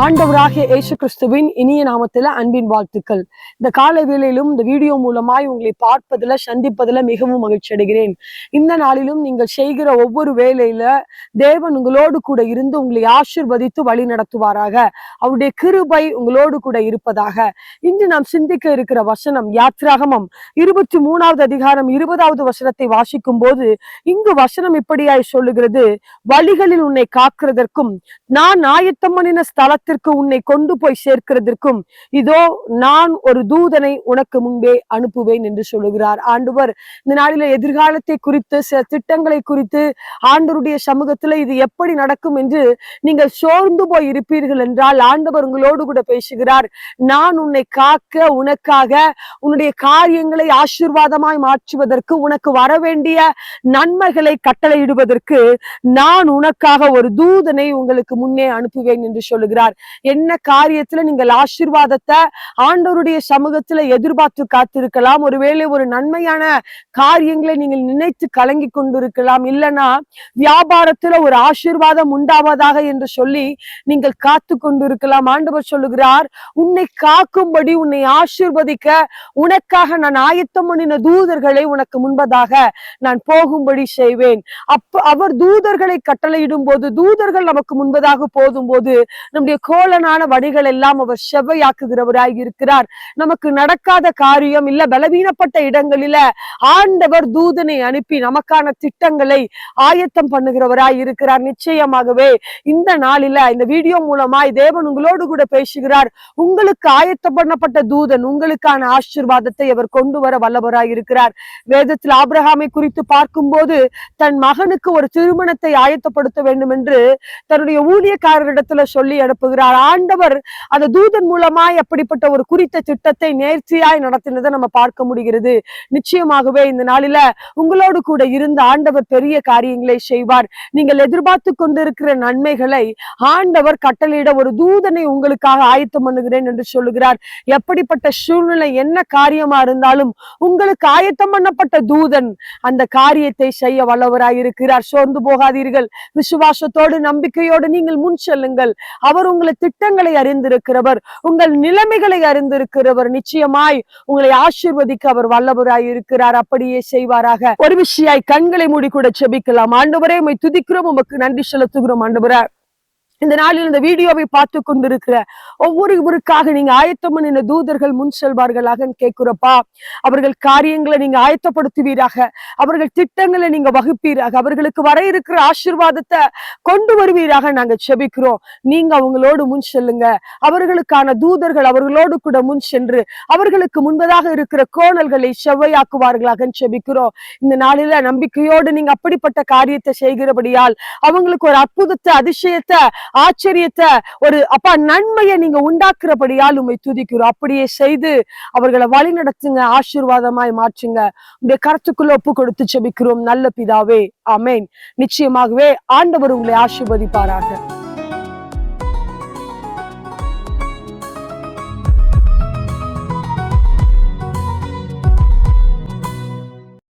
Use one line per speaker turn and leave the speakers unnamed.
ஆண்டவராகிய இயேசு கிறிஸ்துவின் இனிய நாமத்துல அன்பின் வாழ்த்துக்கள். இந்த கால வேளையிலும் இந்த வீடியோ மூலமாய் உங்களை பார்ப்பதில் சந்திப்பதில் மிகவும் மகிழ்ச்சி அடைகிறேன். இந்த நாளிலும் நீங்கள் செய்கிற ஒவ்வொரு வேலையில தேவன் உங்களோடு கூட இருந்து உங்களை ஆசீர்வதித்து வழி நடத்துவாராக. அவருடைய கிருபை உங்களோடு கூட இருப்பதாக. இன்று நாம் சிந்திக்க இருக்கிற வசனம் யாத்திராகமம் 23வது அதிகாரம் 20வது வசனத்தை வாசிக்கும் போது இங்கு வசனம் இப்படியாய் சொல்லுகிறது, வழிகளில் உன்னை காக்கிறதற்கும் நான் ஆயத்தம் பண்ணின ஸ்தலத்திற்கு உன்னை கொண்டு போய் சேர்க்கிறதற்கும் இதோ நான் ஒரு தூதனை உனக்கு முன்பே அனுப்புவேன் என்று சொல்லுகிறார் ஆண்டவர். இந்த நாளில எதிர்காலத்தை குறித்து சில திட்டங்களை குறித்து ஆண்டவருடைய சமூகத்துல இது எப்படி நடக்கும் என்று நீங்கள் சோர்ந்து போய் இருப்பீர்கள் என்றால் ஆண்டவர் உங்களோடு கூட பேசுகிறார். நான் உன்னை காக்க, உனக்காக உன்னுடைய காரியங்களை ஆசீர்வாதமாய் மாற்றுவதற்கு, உனக்கு வரவேண்டிய நன்மைகளை கட்டளையிடுவதற்கு நான் உனக்காக ஒரு தூதனை உங்களுக்கு முன்னே அனுப்புவேன் என்று சொல்லுகிறார். என்ன காரியத்துல நீங்கள் ஆசீர்வாதத்தை ஆண்டவருடைய சமூகத்துல எதிர்பார்த்து காத்திருக்கலாம். ஒருவேளை ஒரு நன்மையான காரியங்களை நீங்கள் நினைத்து கலங்கி கொண்டிருக்கலாம். இல்லைன்னா வியாபாரத்துல ஒரு ஆசீர்வாதம் உண்டாவதாக என்று சொல்லி நீங்கள் காத்து கொண்டிருக்கலாம். ஆண்டவர் சொல்லுகிறார், உன்னை காக்கும்படி, உன்னை ஆசீர்வதிக்க உனக்காக நான் ஆயத்தம் பண்ணின தூதர்களை உனக்கு முன்பதாக நான் போகும்படி செய்வேன். அவர் தூதர்களை கட்டளையிடும் போது, தூதர்கள் நமக்கு முன்பதாக போதும் போது நம்முடைய கோலனான வழிகள் எல்லாம் அவர் செவ்வையாக்குகிறவராய் இருக்கிறார். நமக்கு நடக்காத காரியம் இல்ல, பலவீனப்பட்ட இடங்களில ஆண்டவர் தூதனை அனுப்பி நமக்கான திட்டங்களை ஆயத்தம் பண்ணுகிறவராய் இருக்கிறார். நிச்சயமாகவே இந்த நாளில இந்த வீடியோ மூலமாய் தேவன் உங்களோடு கூட பேசுகிறார். உங்களுக்கு ஆயத்தம் பண்ணப்பட்ட தூதன் உங்களுக்கான ஆசீர்வாதத்தை அவர் கொண்டு வர வல்லவராய் இருக்கிறார். வேதத்தில் ஆபிரகாமை குறித்து பார்க்கும் போது தன் மகனுக்கு ஒரு திருமணத்தை ஆயத்தப்படுத்த வேண்டும் என்று தன்னுடைய ஊழியக்காரரிடத்துல சொல்லி அனுப்புகிறார். ஆண்டவர் அந்த தூதன் மூலமாய் அப்படிப்பட்ட ஒரு குறித்த திட்டத்தை நேர்த்தியாய் நடத்தினதை நம்ம பார்க்க முடிகிறது. நிச்சயமாகவே இந்த நாளில உங்களோடு கூட இருந்த ஆண்டவர் பெரிய காரியங்களை செய்வார். நீங்கள் எதிர்பார்த்து கொண்டிருக்கிற நன்மைகளை ஆண்டவர் கட்டளையிட ஒரு தூதனை உங்களுக்காக ஆயத்தம் பண்ணுகிறேன் என்று சொல்லுகிறார். எப்படிப்பட்ட சூழ்நிலை, என்ன காரியமா இருந்தாலும் உங்களுக்கு ஆயத்தம் பண்ணப்பட்ட தூதன் அந்த காரியத்தை செய்ய வல்லவராய் இருக்கிறார். சோர்ந்து போகாதீர்கள். விசுவாசத்தோடு, நம்பிக்கையோடு நீங்கள் முன் செல்லுங்கள். அவர் உங்களை திட்டங்களை அறிந்திருக்கிறவர், உங்கள் நிலைமைகளை அறிந்திருக்கிறவர். நிச்சயமாய் உங்களை ஆசீர்வதிக்க அவர் வல்லவராய் இருக்கிறார். அப்படியே செய்வாராக. ஒரு விஷயாய் கண்களை மூடி கூட செபிக்கலாம். ஆண்டவரே, உம்மை துதிக்கிறோம், உமக்கு நன்றி செலுத்துகிறோம். ஆண்டவரே, இந்த நாளில் இந்த வீடியோவை பார்த்து கொண்டிருக்கிற ஒவ்வொருவருக்காக நீங்க ஆயத்தம் பண்ணின தூதர்கள் முன் செல்வார்களாக கேட்கிறப்பா. அவர்கள் காரியங்களை நீங்க ஆயத்தப்படுத்துவீராக, அவர்கள் திட்டங்களை நீங்க வகுப்பீராக, அவர்களுக்கு வர இருக்கிற ஆசீர்வாதத்தை கொண்டு வருவீராக நாங்க செபிக்கிறோம். நீங்க அவங்களோடு முன் செல்லுங்க. அவர்களுக்கான தூதர்கள் அவர்களோடு கூட முன் சென்று அவர்களுக்கு முன்பதாக இருக்கிற கோணல்களை செவ்வையாக்குவார்களாக செபிக்கிறோம். இந்த நாளில நம்பிக்கையோடு நீங்க அப்படிப்பட்ட காரியத்தை செய்கிறபடியால் அவங்களுக்கு ஒரு அற்புதத்தை, அதிசயத்தை, ஆச்சரியத்தை, ஒரு நன்மையை நீங்க உண்டாக்குறபடியால் உம்மை துதிக்கிறோம். அப்படியே செய்து அவர்களை வழி நடத்துங்க, ஆசீர்வாதமாய் மாற்றுங்க. உங்களுடைய கருத்துக்குள்ள ஒப்பு கொடுத்து செபிக்கிறோம் நல்ல பிதாவே, ஆமேன். நிச்சயமாகவே ஆண்டவர் உங்களை ஆசீர்வதிப்பாராக.